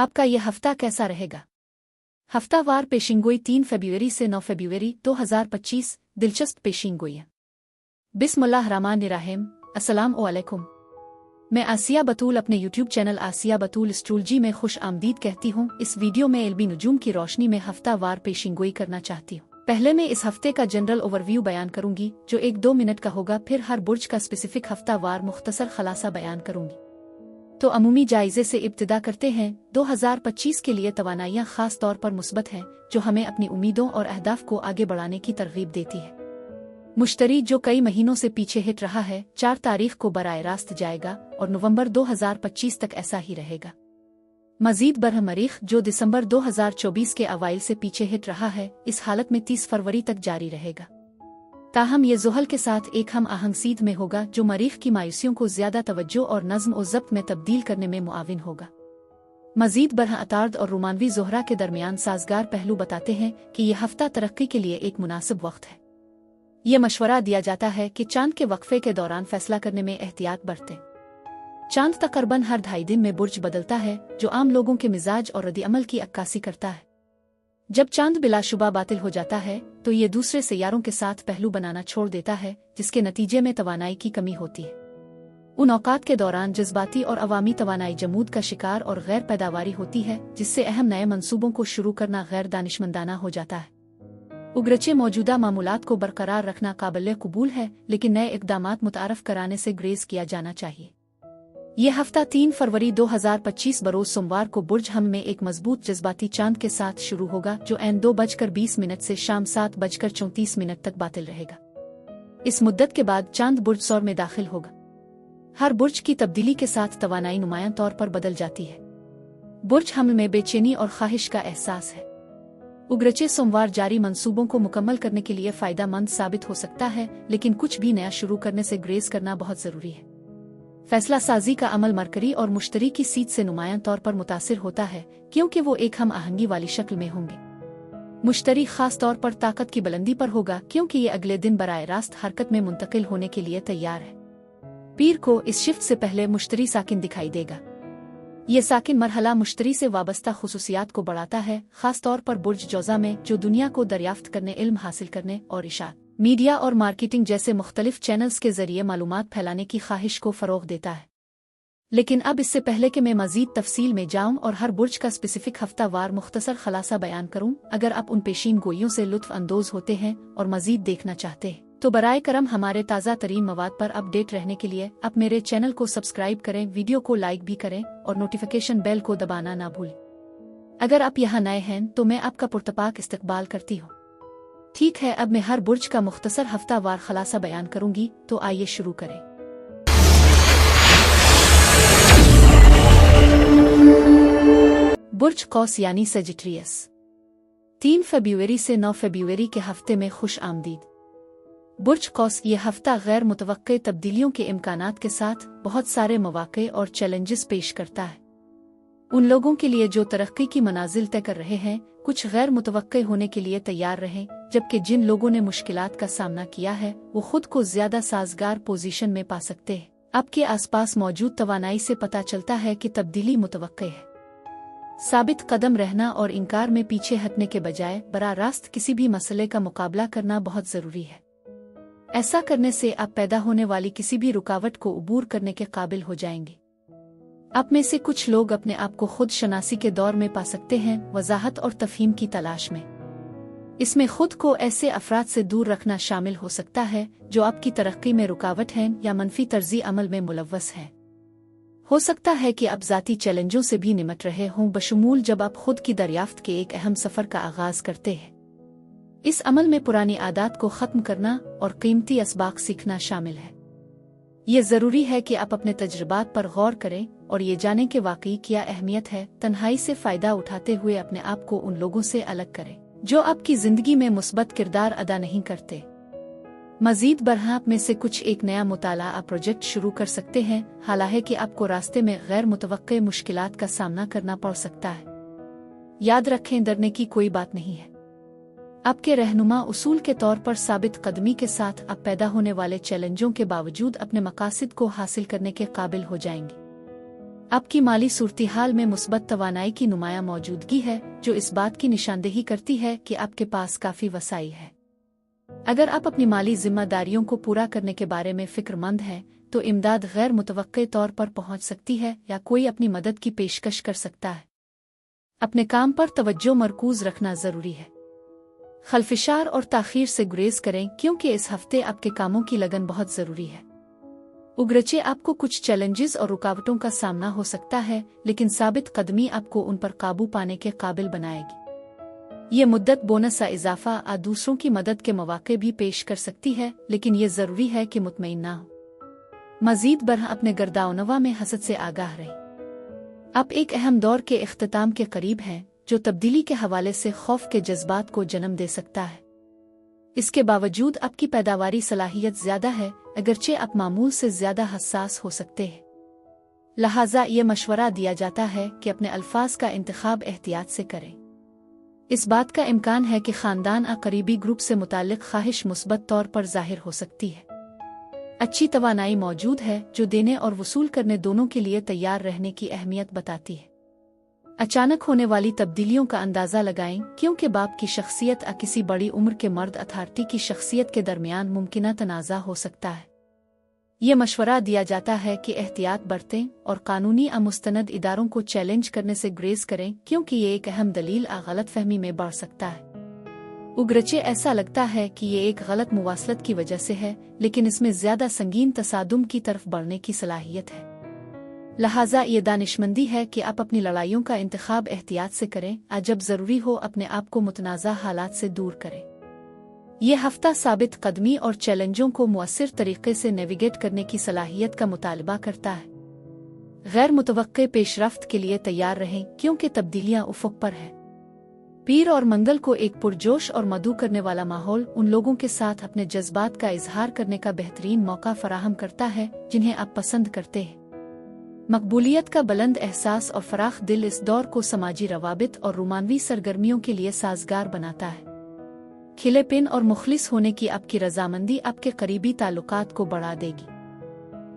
आपका यह हफ्ता कैसा रहेगा? हफ्तावार पेशिंगोई 3 फरवरी से 9 फरवरी 2025। दिलचस्प पेशिंगोई। बिस्मिल्लाहिर्रहमानिर्रहीम। अस्सलाम वालेकुम। मैं आसिया बतूल अपने यूट्यूब चैनल आसिया बतूल एस्ट्रोलॉजी में खुश आमदीद कहती हूँ। इस वीडियो में इल्मी नुजूम की रोशनी में हफ्तावार पेशिंगोई करना चाहती हूँ। पहले मैं इस हफ्ते का जनरल ओवरव्यू बयान करूंगी जो 1-2 मिनट का होगा, फिर हर बुर्ज का स्पेसिफिक हफ्तावार मुख्तसर खलासा बयान करूंगी। तो अमूमी जायजे से इब्तिदा करते हैं। 2025 के लिए तवानाइयाँ खास तौर पर मुस्बत हैं, जो हमें अपनी उम्मीदों और अहदाफ को आगे बढ़ाने की तरगीब देती है। मुश्तरी जो कई महीनों से पीछे हिट रहा है, 4 तारीख को बराह रास्त जाएगा और नवंबर 2025 तक ऐसा ही रहेगा। मजीद बरह मरीख जो दिसंबर 2024 के अवाइल से पीछे हिट रहा है, इस हालत में 30 फरवरी तक जारी रहेगा। ताहम ये ज़ुहल के साथ एक हम आहंग सीध में होगा जो मरीख की मायूसियों को ज्यादा तवज्जो और नज़्म और ज़ब्त में तब्दील करने में मुआविन होगा। मजीद बरह अतार्द और रोमानवी ज़ोहरा के दरमियान साजगार पहलू बताते हैं कि यह हफ्ता तरक्की के लिए एक मुनासिब वक्त है। यह मशवरा दिया जाता है कि चांद के वक्फे के दौरान फैसला करने में एहतियात बरतें। चांद तकरीबन हर 2.5 दिन में बुर्ज बदलता है, जो आम लोगों के मिजाज और रद्द-ए-अमल की अक्कासी करता है। जब चांद बिलाशुबा बातिल हो जाता है तो ये दूसरे सैयारों के साथ पहलू बनाना छोड़ देता है, जिसके नतीजे में तवानाई की कमी होती है। उन औकात के दौरान जज्बाती और अवामी तवानाई जमूद का शिकार और गैर पैदावारी होती है, जिससे अहम नए मंसूबों को शुरू करना गैर दानिशमंदाना हो जाता है। उगरचे मौजूदा मामूलात को बरकरार रखना काबिल कबूल है, लेकिन नए इक़दामात मुतारफ कराने से ग्रेज़ किया जाना चाहिए। ये हफ्ता 3 फरवरी 2025 बरोज सोमवार को बुर्ज हम में एक मजबूत जज्बाती चांद के साथ शुरू होगा, जो ऐन 2:20 से शाम 7:34 तक बातिल रहेगा। इस मुद्दत के बाद चांद बुर्ज सौर में दाखिल होगा। हर बुर्ज की तब्दीली के साथ तवानाई नुमायां तौर पर बदल जाती है। बुर्ज हम में बेचैनी और ख्वाहिश का एहसास है। उगरचे सोमवार जारी मंसूबों को मुकम्मल करने के लिए फ़ायदा मंद साबित हो सकता है, लेकिन कुछ भी नया शुरू करने से ग्रेज़ करना बहुत ज़रूरी है। फैसला साजी का अमल मरकरी और मुश्तरी की सीट से नुमायां तौर पर मुतासिर होता है, क्योंकि वो एक हम आहंगी वाली शक्ल में होंगे। मुश्तरी खास तौर पर ताकत की बुलंदी पर होगा, क्योंकि ये अगले दिन बराह रास्त हरकत में मुंतकिल होने के लिए तैयार है। पीर को इस शिफ्ट से पहले मुश्तरी साकिन दिखाई देगा। ये साकिन मरहला मुश्तरी से वाबस्ता खुसूसियात को बढ़ाता है, खास तौर पर बुर्ज जौज़ा में, जो दुनिया को दरियाफ्त करने, इल्म हासिल करने और इशात, मीडिया और मार्केटिंग जैसे मुख्तलिफ चैनल्स के जरिए मालूमात फैलाने की ख्वाहिश को फ़रोग़ देता है। लेकिन अब इससे पहले कि मैं मज़ीद तफसील में जाऊं और हर बुर्ज का स्पेसिफिक हफ्तावार मुख्तसर खलासा बयान करूं, अगर आप उन पेशीन गोइयों से लुत्फ़ अंदोज़ होते हैं और मज़ीद देखना चाहते हैं तो बराए करम हमारे ताज़ा तरीन मवाद पर अपडेट रहने के लिए आप मेरे चैनल को सब्सक्राइब करें, वीडियो को लाइक भी करें और नोटिफिकेशन बेल को दबाना ना भूलें। अगर आप यहाँ नए हैं तो मैं आपका पुरतपाक इस्तकबाल करती हूँ। ठीक है, अब मैं हर बुर्ज का मुख्तसर हफ्तावार खलासा बयान करूंगी, तो आइए शुरू करें। बुर्ज कौस यानी सेजिटेरियस। 3 फरवरी से 9 फरवरी के हफ्ते में खुश आमदीद। बुर्ज कौस ये हफ्ता गैर मुतवक्के तब्दीलियों के इम्कानात के साथ बहुत सारे मौक़े और चैलेंजेस पेश करता है। उन लोगों के लिए जो तरक्की की मनाजिल तय कर रहे हैं, कुछ गैर मुतवक्के होने के लिए तैयार रहें, जबकि जिन लोगों ने मुश्किलात का सामना किया है वो खुद को ज्यादा साजगार पोजीशन में पा सकते हैं। आपके आसपास मौजूद तवानाई से पता चलता है कि तब्दीली मुतवक्के है। साबित कदम रहना और इनकार में पीछे हटने के बजाय बराह रास्त किसी भी मसले का मुकाबला करना बहुत जरूरी है। ऐसा करने से आप पैदा होने वाली किसी भी रुकावट को अबूर करने के काबिल हो जाएंगे। आप में से कुछ लोग अपने आप को खुद शनासी के दौर में पा सकते हैं, वजाहत और तफहीम की तलाश में। इसमें खुद को ऐसे अफराद से दूर रखना शामिल हो सकता है जो आपकी तरक्की में रुकावट हैं या मनफी तर्जी अमल में मुलव्वस हैं। हो सकता है कि आप ज़ाती चैलेंजों से भी निमट रहे हों, बशमूल जब आप खुद की दरियाफ्त के एक अहम सफ़र का आगाज़ करते हैं। इस अमल में पुरानी आदत को ख़त्म करना और कीमती असबाक सीखना शामिल है। ये ज़रूरी है कि आप अपने तजुर्बात पर गौर करें और ये जानें कि वाकई क्या अहमियत है। तन्हाई से फ़ायदा उठाते हुए अपने आप को उन लोगों से अलग करें जो आपकी ज़िंदगी में मुस्बत किरदार अदा नहीं करते। मज़ीद बरहा आप में से कुछ एक नया मुताला प्रोजेक्ट शुरू कर सकते हैं, हालांकि आपको रास्ते में गैर मुतवक्के मुश्किलात का सामना करना पड़ सकता है। याद रखें, डरने की कोई बात नहीं है। आपके रहनुमा उसूल के तौर पर साबित कदमी के साथ आप पैदा होने वाले चैलेंजों के बावजूद अपने मकासद को हासिल करने के काबिल हो जाएंगे। आपकी माली सूरत-ए-हाल में मुस्बत तवानाई की नुमायां मौजूदगी है, जो इस बात की निशानदेही करती है कि आपके पास काफ़ी वसाइल है। अगर आप अपनी माली जिम्मेदारियों को पूरा करने के बारे में फिक्रमंद हैं, तो इमदाद गैर मुतवक्के तौर पर पहुंच सकती है या कोई अपनी मदद की पेशकश कर सकता है। अपने काम पर तवज्जो मरकूज रखना ज़रूरी है। खलफिशार और ताख़ीर से गुरेज करें, क्योंकि इस हफ्ते आपके कामों की लगन बहुत ज़रूरी है। उगरचे आपको कुछ चैलेंजेस और रुकावटों का सामना हो सकता है, लेकिन साबित कदमी आपको उन पर काबू पाने के काबिल बनाएगी। ये मुद्दत बोनस या इजाफा आ दूसरों की मदद के मौके भी पेश कर सकती है, लेकिन ये ज़रूरी है कि मुतमईन ना हो। मजीद बरह अपने गर्दावनवा में हसद से आगाह रहे। आप एक अहम दौर के इख्तिताम के करीब हैं, जो तब्दीली के हवाले से खौफ के जज्बात को जन्म दे सकता है। इसके बावजूद आपकी पैदावारी सलाहियत ज़्यादा है, अगरचे आप मामूल से ज़्यादा हसास हो सकते हैं। लिहाजा ये मशवरा दिया जाता है कि अपने अल्फाज का इंतखाब एहतियात से करें। इस बात का इम्कान है कि ख़ानदान आ करीबी ग्रुप से मुताल्लिक़ ख्वाहिश मुस्बत तौर पर ज़ाहिर हो सकती है। अच्छी तवानाई मौजूद है, जो देने और वसूल करने दोनों के लिए तैयार रहने की अहमियत बताती है। अचानक होने वाली तब्दीलियों का अंदाज़ा लगाएं, क्योंकि बाप की शख्सियत आ किसी बड़ी उम्र के मर्द अथॉरिटी की शख्सियत के दरमियान मुमकिना तनाज़ा हो सकता है। ये मशवरा दिया जाता है कि एहतियात बरतें और कानूनी आ मुस्तनद इदारों को चैलेंज करने से गुरेज करें, क्योंकि ये एक अहम दलील आ गलत फहमी में बढ़ सकता है। उगरचे ऐसा लगता है कि ये एक गलत मुवासलत की वजह से है, लेकिन इसमें ज़्यादा संगीन तसादुम की तरफ बढ़ने की सलाहियत है। लिहाजा ये दानिशमंदी है कि आप अपनी लड़ाइयों का इंतखाब एहतियात से करें, जब ज़रूरी हो अपने आप को मुतनाज़ा हालात से दूर करें। यह हफ्ता साबित कदमी और चैलेंजों को मुअस्सिर तरीके से नेविगेट करने की सलाहियत का मुतालबा करता है। गैर मुतवक्के पेशरफ्त के लिए तैयार रहें, क्योंकि तब्दीलियां उफ़ुक़ पर है। पीर और मंगल को एक पुरजोश और मदऊ करने वाला माहौल उन लोगों के साथ अपने जज्बात का इजहार करने का बेहतरीन मौका फराहम करता है जिन्हें आप पसंद करते हैं। मकबूलियत का बुलंद एहसास और फराख दिल इस दौर को समाजी रवाबित और रोमानवी सरगर्मियों के लिए साजगार बनाता है। खिलेपिन और मुखलिस होने की आपकी रजामंदी आपके करीबी ताल्लुकात को बढ़ा देगी।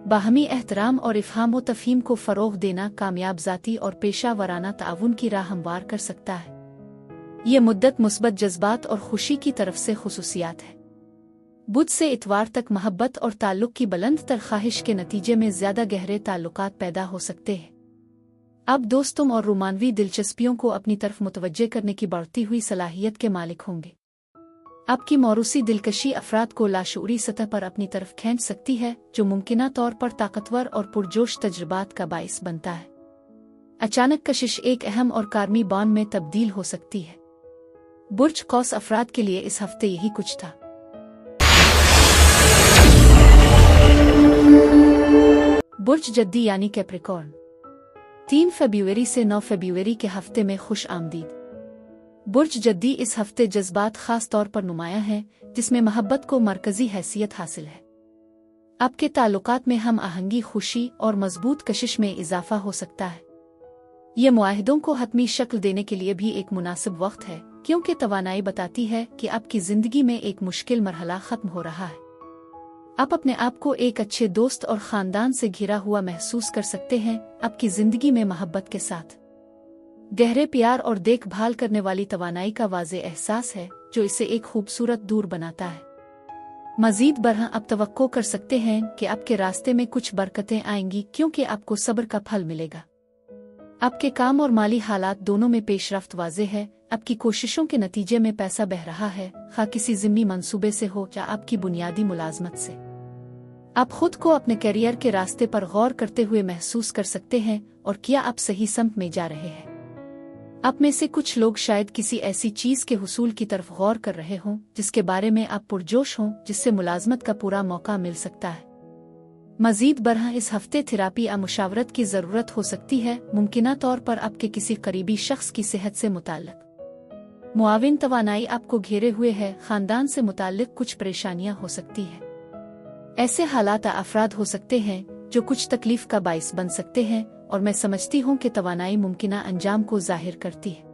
बाहमी एहतराम और इफ़हाम व तफ़हीम को फ़रोग़ देना कामयाब ज़ाती और पेशा वराना ताउन की राह हमवार कर सकता है। ये मुद्दत मुस्बत जज्बात और खुशी की तरफ से खुसूसियात है। बुध से इतवार तक मोहब्बत और ताल्लुक़ की बुलंद तर ख्वाहिश के नतीजे में ज़्यादा गहरे ताल्लुकात पैदा हो सकते हैं। अब दोस्तों और रोमानवी दिलचस्पियों को अपनी तरफ मुतवज्जे करने की बढ़ती हुई सलाहियत के मालिक होंगे। आपकी मौरूसी दिलकशी अफराद को लाशूरी सतह पर अपनी तरफ खींच सकती है, जो मुमकिना तौर पर ताकतवर और पुरजोश तजुर्बात का बाइस बनता है। अचानक कशिश एक अहम और कारमी बॉन्ड में तब्दील हो सकती है। बुर्ज कौस अफराद के लिए इस हफ्ते यही कुछ था। बुर्ज जद्दी यानी कैप्रिकॉर्न, 3 फरवरी से 9 फरवरी के हफ्ते में खुश आमदीद। बुर्ज जद्दी इस हफ्ते जज्बात खास तौर पर नुमायां हैं, जिसमें मोहब्बत को मरकजी हैसियत हासिल है। आपके ताल्लुकात में हम आहंगी, खुशी और मजबूत कशिश में इजाफा हो सकता है। ये मुआहिदों को हतमी शक्ल देने के लिए भी एक मुनासिब वक्त है, क्योंकि तवानाई बताती है कि आपकी जिंदगी में एक मुश्किल मरहला खत्म हो रहा है। आप अपने आप को एक अच्छे दोस्त और खानदान से घिरा हुआ महसूस कर सकते हैं। आपकी जिंदगी में मोहब्बत के साथ गहरे प्यार और देखभाल करने वाली तवानाई का वाज़े एहसास है, जो इसे एक खूबसूरत दूर बनाता है। मजीद बरह आप तवक्को कर सकते हैं कि आपके रास्ते में कुछ बरकतें आएंगी, क्योंकि आपको सब्र का फल मिलेगा। आपके काम और माली हालात दोनों में पेशरफ्त वाज़े है। आपकी कोशिशों के नतीजे में पैसा बह रहा है, खा किसी ज़िम्मी मंसूबे से हो या आपकी बुनियादी मुलाजमत से। आप खुद को अपने करियर के रास्ते पर गौर करते हुए महसूस कर सकते हैं, और क्या आप सही समत में जा रहे हैं। आप में से कुछ लोग शायद किसी ऐसी चीज़ के हुसूल की तरफ गौर कर रहे हों जिसके बारे में आप पुरजोश हों, जिससे मुलाजमत का पूरा मौका मिल सकता है। मजीद बरह इस हफ्ते थेरापी या मुशावरत की ज़रूरत हो सकती है, मुमकिना तौर पर आपके किसी करीबी शख्स की सेहत से मुताल्लिक़। मुआविन तवानाई आपको घेरे हुए है, खानदान से मुताल्लिक़ कुछ परेशानियां हो सकती है। ऐसे हालात अफराद हो सकते हैं जो कुछ तकलीफ का बाइस बन सकते हैं, और मैं समझती हूँ कि तवानाई मुमकिना अंजाम को जाहिर करती है।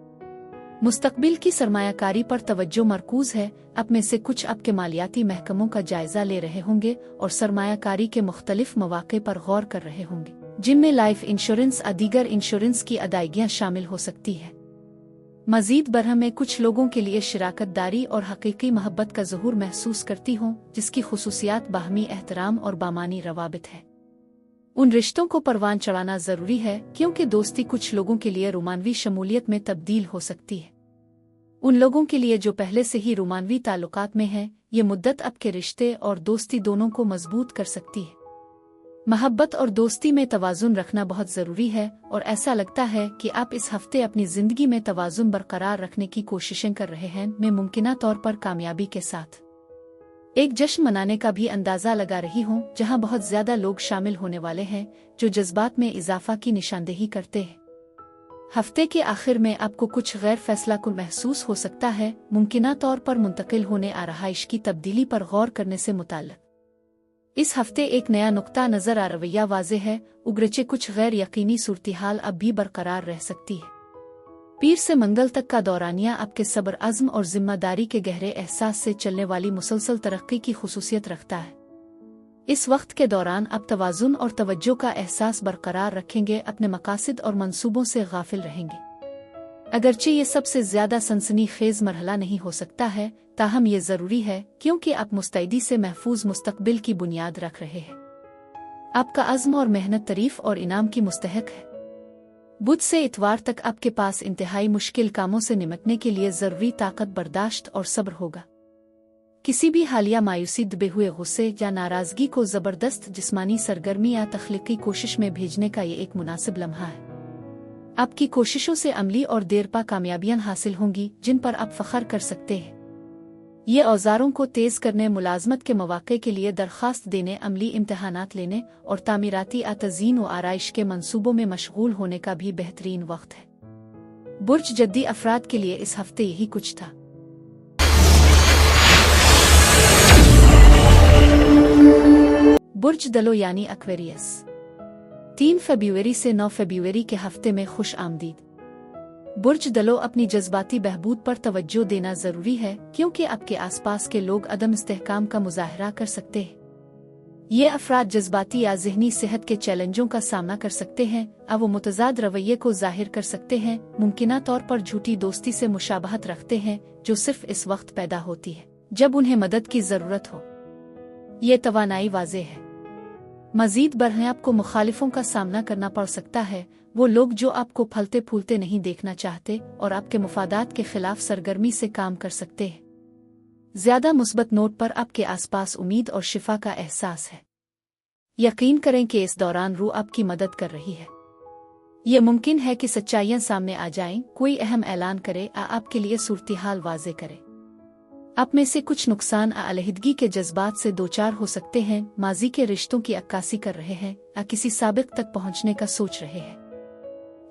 मुस्तकबिल की सरमायाकारी पर तवज्जो मरकूज है। आप में से कुछ आपके मालियाती महकमों का जायजा ले रहे होंगे और सरमायाकारी के मुख्तलिफ मौक़े पर गौर कर रहे होंगे। जिनमें लाइफ इंश्योरेंस और दीगर इंश्योरेंस की अदायगियां शामिल हो सकती है। मजीद बरह में कुछ लोगों के लिए शराकतदारी और हकीकी मोहब्बत का ज़हूर महसूस करती हूँ, जिसकी खुसूसियात बाहमी एहतराम और बामानी रवाबित है। उन रिश्तों को परवान चढ़ाना ज़रूरी है, क्योंकि दोस्ती कुछ लोगों के लिए रोमानवी शमूलियत में तब्दील हो सकती है। उन लोगों के लिए जो पहले से ही रोमानवी ताल्लुकात में हैं, ये मुद्दत आपके रिश्ते और दोस्ती दोनों को मजबूत कर सकती है। मोहब्बत और दोस्ती में तवाज़ुन रखना बहुत ज़रूरी है, और ऐसा लगता है कि आप इस हफ्ते अपनी ज़िंदगी में तवाज़ुन बरकरार रखने की कोशिशें कर रहे हैं, मैं मुमकिना तौर पर कामयाबी के साथ एक जश्न मनाने का भी अंदाज़ा लगा रही हूँ, जहाँ बहुत ज़्यादा लोग शामिल होने वाले हैं जो जज्बात में इजाफा की निशानदेही करते हैं। हफ्ते के आखिर में आपको कुछ गैर फैसलाकुन महसूस हो सकता है, मुमकिना तौर पर मुंतकिल होने आ रहा इश्क की तब्दीली पर गौर करने से मुताल्लिक़। इस हफ्ते एक नया नुक्ता नज़र आ रवैया वाज़े है, उगरचे कुछ गैर यकीनी सूरत-हाल अब भी बरकरार रह सकती है। पीर से मंगल तक का दौरानिया आपके सब्र, अज़्म और जिम्मेदारी के गहरे एहसास से चलने वाली मुसलसल तरक्की की खुसूसियत रखता है। इस वक्त के दौरान आप तवाज़ुन और तवज्जो का एहसास बरकरार रखेंगे, अपने मकासद और मंसूबों से गाफिल रहेंगे। अगरचे ये सबसे ज़्यादा सनसनीखेज़ मरहला नहीं हो सकता है, ताहम ये ज़रूरी है, क्योंकि आप मुस्तैदी से महफूज मुस्तकबिल की बुनियाद रख रहे हैं। आपका अज़्म और मेहनत तारीफ और इनाम की मुस्तहक है। बुध से इतवार तक आपके पास इंतहाई मुश्किल कामों से निपटने के लिए ज़रूरी ताकत, बर्दाश्त और सब्र होगा। किसी भी हालिया मायूसी, दबे हुए गुस्से या नाराज़गी को ज़बरदस्त जिस्मानी सरगर्मी या तख्लीकी कोशिश में भेजने का ये एक मुनासिब लम्हा है। आपकी कोशिशों से अमली और देरपा कामयाबियां हासिल होंगी, जिन पर आप फ़ख्र कर सकते हैं। ये औज़ारों को तेज़ करने, मुलाजमत के मौक़े के लिए दरख्वास्त देने, अमली इम्तहानात लेने और तामीराती तज़ीन व आराइश के मंसूबों में मशगूल होने का भी बेहतरीन वक्त है। बुर्ज जद्दी अफराद के लिए इस हफ्ते यही कुछ था। बुर्ज दलो यानी एक्वेरियस, 3 फरवरी से 9 फरवरी के हफ्ते में खुश आमदीद। बुर्ज दलो, अपनी जज्बाती बहबूद पर तवज्जो देना ज़रूरी है, क्योंकि आपके आसपास के लोग अदम इस्तेहकाम का मुजाहरा कर सकते हैं। ये अफराद जज्बाती या ज़हनी सेहत के चैलेंजों का सामना कर सकते हैं, अब वो मुतज़ाद रवैये को ज़ाहिर कर सकते हैं, मुमकिना तौर पर झूठी दोस्ती से मुशाबहत रखते हैं, जो सिर्फ इस वक्त पैदा होती है जब उन्हें मदद की ज़रूरत हो। ये तवानाई वाज़े है। मज़ीद बरह आपको मुखालिफों का सामना करना पड़ सकता है, वो लोग जो आपको फलते फूलते नहीं देखना चाहते और आपके मुफादात के खिलाफ सरगर्मी से काम कर सकते हैं। ज़्यादा मुस्बत नोट पर आपके आसपास उम्मीद और शिफा का एहसास है। यकीन करें कि इस दौरान रूह आपकी मदद कर रही है। ये मुमकिन है कि सच्चाइयाँ सामने आ जाएं, कोई अहम ऐलान करे या आपके लिए सूरत-हाल वाज़े करे। आप में से कुछ नुकसान अलहदगी के जज्बात से दोचार हो सकते हैं, माजी के रिश्तों की अक्कासी कर रहे हैं या किसी साबिक तक पहुंचने का सोच रहे हैं।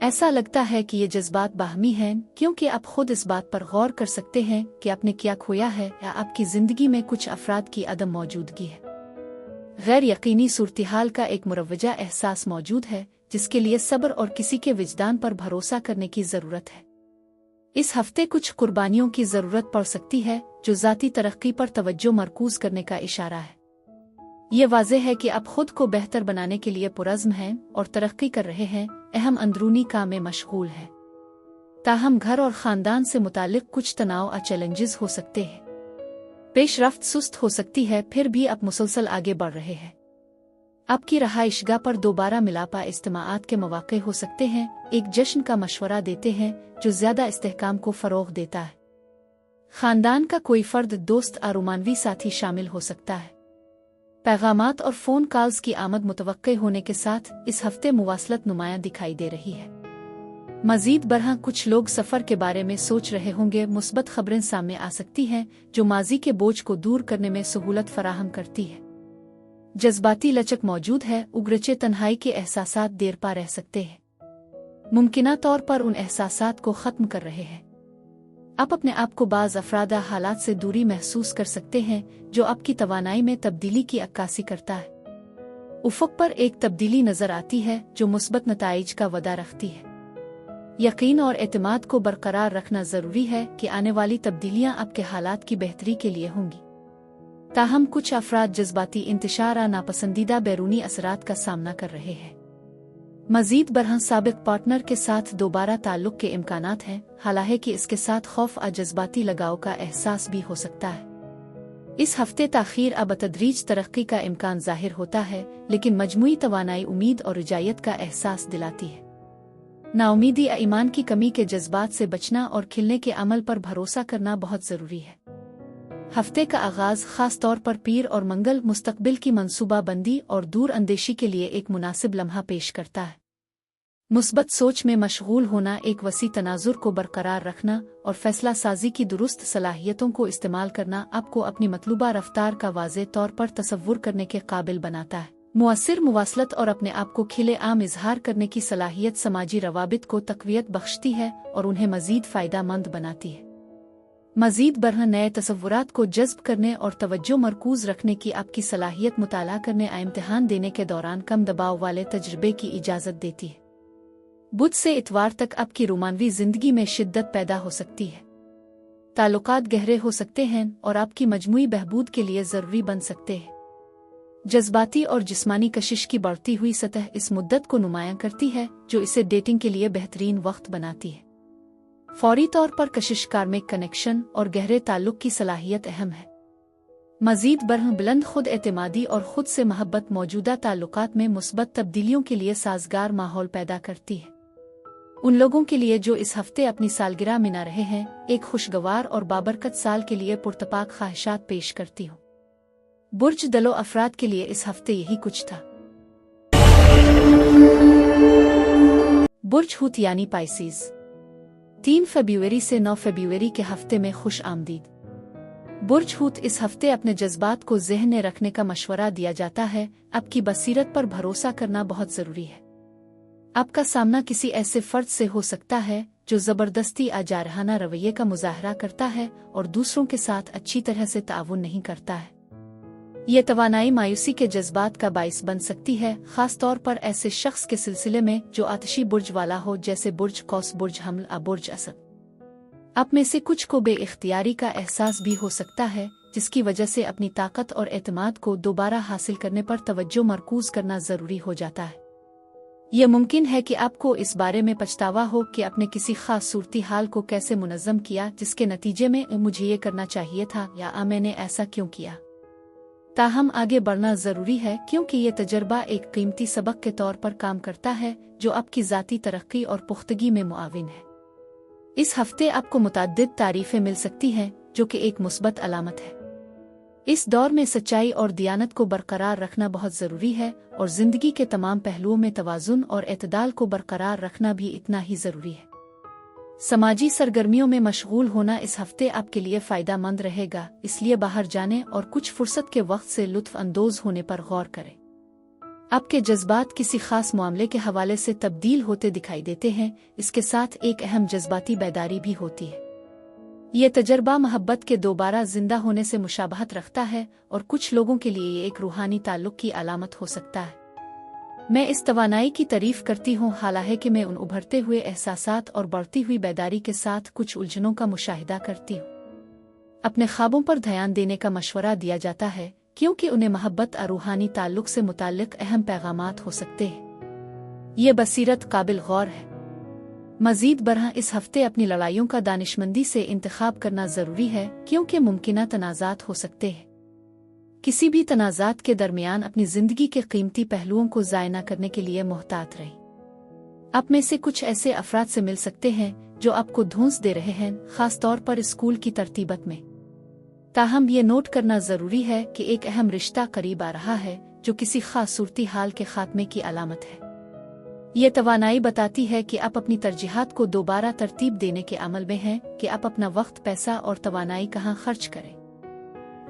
ऐसा लगता है कि ये जज्बात बाहमी हैं, क्योंकि आप खुद इस बात पर गौर कर सकते हैं कि आपने क्या खोया है या आपकी जिंदगी में कुछ अफराद की अदम मौजूदगी है। गैर यकीनी सूरत-हाल का एक मुरव्वजा एहसास मौजूद है, जिसके लिए सब्र और किसी के विजदान पर भरोसा करने की ज़रूरत है। इस हफ्ते कुछ कुर्बानियों की ज़रूरत पड़ सकती है, जो ज़ाती तरक्की पर तवज्जो मरकूज करने का इशारा है। ये वाज़ेह है कि आप खुद को बेहतर बनाने के लिए पुरज़्म हैं और तरक्की कर रहे हैं, अहम अंदरूनी काम में मशगूल हैं। ताहम घर और ख़ानदान से मुतालिक कुछ तनाव और चैलेंजेस हो सकते हैं। पेशरफ्त सुस्त हो सकती है, फिर भी आप मुसलसल आगे बढ़ रहे हैं। आपकी रहाइशगाह पर दोबारा मिलापा इज्तिमाआत के मौक़े हो सकते हैं, एक जश्न का मशवरा देते हैं जो ज़्यादा इस्तेहकाम को फ़रोग़ देता है। ख़ानदान का कोई फ़र्द, दोस्त और रोमानवी साथी शामिल हो सकता है। पैगामात और फ़ोन कॉल्स की आमद मुतवक्के होने के साथ इस हफ्ते मुवासलत नुमायां दिखाई दे रही है। मज़ीद बरह कुछ लोग सफ़र के बारे में सोच रहे होंगे, मुस्बत खबरें सामने आ सकती हैं जो माजी के बोझ को दूर करने में सहूलत फराहम करती है। जज्बाती लचक मौजूद है, उगरचे तन्हाई के एहसासात देर पा रह सकते हैं, मुमकिना तौर पर उन एहसासात को ख़त्म कर रहे हैं। आप अपने आप को बाज़ अफरादा हालात से दूरी महसूस कर सकते हैं, जो आपकी तवानाई में तब्दीली की अक्कासी करता है। उफ़क़ पर एक तब्दीली नज़र आती है जो मुस्बत नताइज का वदा रखती है। यकीन और एतमाद को बरकरार रखना ज़रूरी है कि आने वाली तब्दीलियाँ आपके हालात की बेहतरी के लिए होंगी। ताहम कुछ अफराद जज्बाती इंतशार और नापसंदीदा बैरूनी असरात का सामना कर रहे हैं। मजीद बरहं साबिक पार्टनर के साथ दोबारा ताल्लुक के इम्कानात हैं, हालांकि इसके साथ खौफ और जज्बाती लगाव का एहसास भी हो सकता है। इस हफ्ते ताख़ीर अब तदरीज तरक्की का इम्कान ज़ाहिर होता है, लेकिन मजमूई तवानाई उम्मीद और रजायत का एहसास दिलाती है। नाउमीदी या ईमान की कमी के जज्बात से बचना और खिलने के अमल पर भरोसा करना बहुत ज़रूरी है। हफ्ते का आगाज़ ख़ास तौर पर पीर और मंगल मुस्तकबिल की मनसूबा बंदी और दूर अंदेशी के लिए एक मुनासिब लम्हा पेश करता है। मुस्बत सोच में मशगूल होना, एक वसी तनाजुर को बरकरार रखना और फैसला साजी की दुरुस्त सलाहियतों को इस्तेमाल करना आपको अपनी मतलूबा रफ्तार का वाज़े तौर पर तसव्वुर करने के काबिल बनाता है। मुअस्सिर मुवासलत और अपने आप को खिले आम इजहार करने की सलाहियत समाजी रवाबित को तक़वियत बख्शती है और उन्हें मज़ीद फ़ायदामंद बनाती है। मज़ीद बरह नए तसव्वुरात को जज़्ब करने और तवज्जो मरकूज़ रखने की आपकी सलाहियत मुताला करने या इम्तिहान देने के दौरान कम दबाव वाले तजर्बे की इजाज़त देती है। बुध से इतवार तक आपकी रोमानवी जिंदगी में शिद्दत पैदा हो सकती है। ताल्लुकात गहरे हो सकते हैं और आपकी मजमूई बहबूद के लिए ज़रूरी बन सकते हैं। जज्बाती और जिस्मानी कशिश की बढ़ती हुई सतह इस मुद्दत को नुमायां करती है, जो इसे डेटिंग के लिए बेहतरीन वक्त बनाती है। फौरी तौर पर कशिश, कार्मिक कनेक्शन और गहरे ताल्लुक की सलाहियत अहम है। मज़ीद बरह बुलंद खुद एतमादी और खुद से मोहब्बत मौजूदा ताल्लुकात में मुस्बत तब्दीलियों के लिए साजगार माहौल पैदा करती है। उन लोगों के लिए जो इस हफ्ते अपनी सालगिरह मना रहे हैं, एक खुशगवार और बाबरकत साल के लिए पुरतपाक ख्वाहिशात पेश करती हूँ। बुर्ज दलो अफराद के लिए इस हफ्ते यही कुछ था। बुर्ज हूत यानी पाइसीज, 3 फरवरी से 9 फरवरी के हफ्ते में खुश आमदीद। बुर्ज हूत इस हफ्ते अपने जज्बात को ज़हन में रखने का मशवरा दिया जाता है। आपकी बसीरत पर भरोसा करना बहुत ज़रूरी है। आपका सामना किसी ऐसे फर्द से हो सकता है जो ज़बरदस्ती आ जारहाना रवैये का मुजाहरा करता है और दूसरों के साथ अच्छी तरह से ताउन नहीं करता है। ये तवानाई मायूसी के जज्बात का बाइस बन सकती है, ख़ास तौर पर ऐसे शख्स के सिलसिले में जो आतिशी बुर्ज वाला हो, जैसे बुर्ज कौस, बुर्ज हमल या बुर्ज असद। आप में से कुछ को बेइख्तियारी का एहसास भी हो सकता है, जिसकी वजह से अपनी ताकत और एतमाद को दोबारा हासिल करने पर तवज्जो मरकूज करना ज़रूरी हो जाता है। यह मुमकिन है कि आपको इस बारे में पछतावा हो कि आपने किसी खास सूरती हाल को कैसे मुनज़्ज़म किया, जिसके नतीजे में मुझे ये करना चाहिए था या मैंने ऐसा क्यों किया। ताहम आगे बढ़ना ज़रूरी है, क्योंकि ये तजर्बा एक कीमती सबक के तौर पर काम करता है जो आपकी ज़ाती तरक्की और पुख्तगी में मुआविन है। इस हफ्ते आपको मुतअद्दिद तारीफ़ें मिल सकती हैं, जो कि एक मुस्बत अलामत है। इस दौर में सच्चाई और दियानत को बरकरार रखना बहुत ज़रूरी है और ज़िंदगी के तमाम पहलुओं में तवाज़ुन और एतदाल को बरकरार रखना भी इतना ही ज़रूरी है। समाजी सरगर्मियों में मशगूल होना इस हफ्ते आपके लिए फ़ायदामंद रहेगा, इसलिए बाहर जाने और कुछ फुर्सत के वक्त से लुत्फ़ अंदोज़ होने पर गौर करें। आपके जज्बात किसी खास मामले के हवाले से तब्दील होते दिखाई देते हैं, इसके साथ एक अहम जज्बाती बेदारी भी होती है। ये तजर्बा मोहब्बत के दोबारा जिंदा होने से मुशाबहत रखता है और कुछ लोगों के लिए ये एक रूहानी ताल्लुक की अलामत हो सकता है। मैं इस तवानाई की तारीफ करती हूँ, हालांकि मैं उन उभरते हुए एहसासात और बढ़ती हुई बेदारी के साथ कुछ उलझनों का मुशाहिदा करती हूँ। अपने ख्वाबों पर ध्यान देने का मशवरा दिया जाता है, क्योंकि उन्हें मोहब्बत और रूहानी ताल्लुक से मुताल्लिक अहम पैगामात हो सकते हैं। ये बसीरत काबिल गौर है। मज़ीद बरह इस हफ्ते अपनी लड़ाइयों का दानिशमंदी से इंतखाब करना ज़रूरी है, क्योंकि मुमकिना तनाज़ात हो सकते हैं। किसी भी तनाज़ात के दरमियान अपनी ज़िंदगी के कीमती पहलुओं को ज़ाय न करने के लिए मोहतात रहें। आप में से कुछ ऐसे अफराद से मिल सकते हैं जो आपको धौंस दे रहे हैं, ख़ास तौर पर स्कूल की तरतीबत में। ताहम ये नोट करना ज़रूरी है कि एक अहम रिश्ता करीब आ रहा है, जो किसी खास सूरती हाल के खात्मे की अलामत है। ये तवानाई बताती है कि आप अपनी तरजीहात को दोबारा तरतीब देने के अमल में हैं कि आप अपना वक्त, पैसा और तवानाई कहाँ खर्च करें।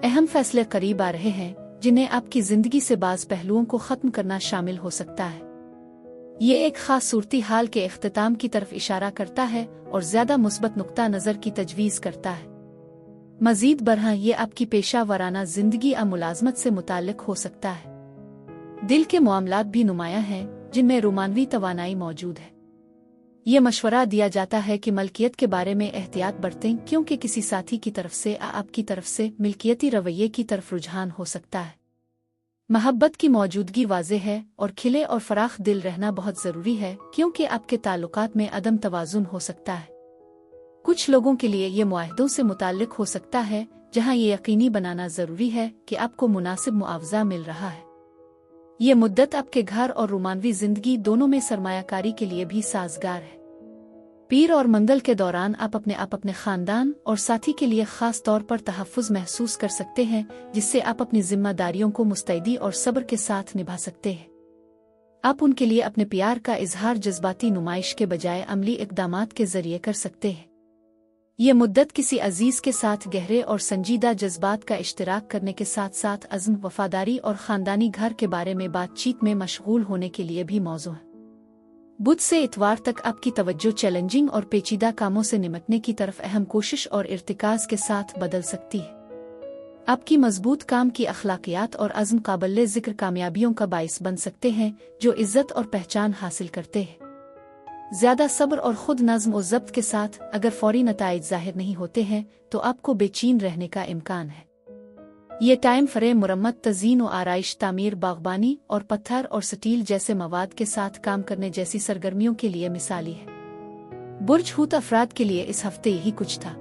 अहम फैसले करीब आ रहे हैं, जिन्हें आपकी ज़िंदगी से बाज़ पहलुओं को ख़त्म करना शामिल हो सकता है। ये एक ख़ास सूरती हाल के इख्तिताम की तरफ इशारा करता है और ज़्यादा मुस्बत नुक्ता नज़र की तजवीज़ करता है। मज़ीद बरह ये आपकी पेशा वराना ज़िंदगी और मुलाजमत से मुताल्लिक हो सकता है। दिल के मामलात भी नुमायां हैं, जिनमें रोमानवी तवानाई मौजूद है। ये मशवरा दिया जाता है कि मलकियत के बारे में एहतियात बरतें, क्योंकि किसी साथी की तरफ से या आपकी तरफ से मिल्कियती रवैये की तरफ रुझान हो सकता है। महब्बत की मौजूदगी वाज़ेह है और खिले और फराख दिल रहना बहुत ज़रूरी है, क्योंकि आपके ताल्लुकात में अदम तवाज़ुन हो सकता है। कुछ लोगों के लिए ये मुआहदों से मुताल्लिक हो सकता है, जहां ये यकीनी बनाना ज़रूरी है कि आपको मुनासिब मुआवजा मिल रहा है। ये मुद्दत आपके घर और रोमानवी ज़िंदगी दोनों में सरमायाकारी के लिए भी साजगार है। पीर और मंगल के दौरान आप अपने ख़ानदान और साथी के लिए ख़ास तौर पर तहफ़्फ़ुज़ महसूस कर सकते हैं, जिससे आप अपनी ज़िम्मेदारियों को मुस्तैदी और सब्र के साथ निभा सकते हैं। आप उनके लिए अपने प्यार का इजहार जज्बाती नुमाइश के बजाय अमली इक़दामात के ज़रिए कर सकते हैं। ये मुद्दत किसी अजीज़ के साथ गहरे और संजीदा जज्बात का इश्तिराक करने के साथ साथ अज़्म, वफ़ादारी और ख़ानदानी घर के बारे में बातचीत में मशगूल होने के लिए भी मौजू है। बुध से इतवार तक आपकी तवज्जो चैलेंजिंग और पेचीदा कामों से निपटने की तरफ अहम कोशिश और इर्तिकाज़ के साथ बदल सकती है। आपकी मजबूत काम की अखलाकियात और अज़्म काबिल ज़िक्र कामयाबियों का बाइस बन सकते हैं, जो इज़्ज़त और पहचान हासिल करते हैं। ज़्यादा सब्र और खुद नज़्म और ज़ब्त के साथ अगर फौरी नताइज ज़ाहिर नहीं होते हैं तो आपको बेचैन रहने का इम्कान है। ये टाइम फ्रेम मुरम्मत, तज़ीन और आराइश, तामीर, बागबानी और पत्थर और स्टील जैसे मवाद के साथ काम करने जैसी सरगर्मियों के लिए मिसाली है। बुर्ज हूत अफराद के लिए इस हफ्ते यही कुछ था।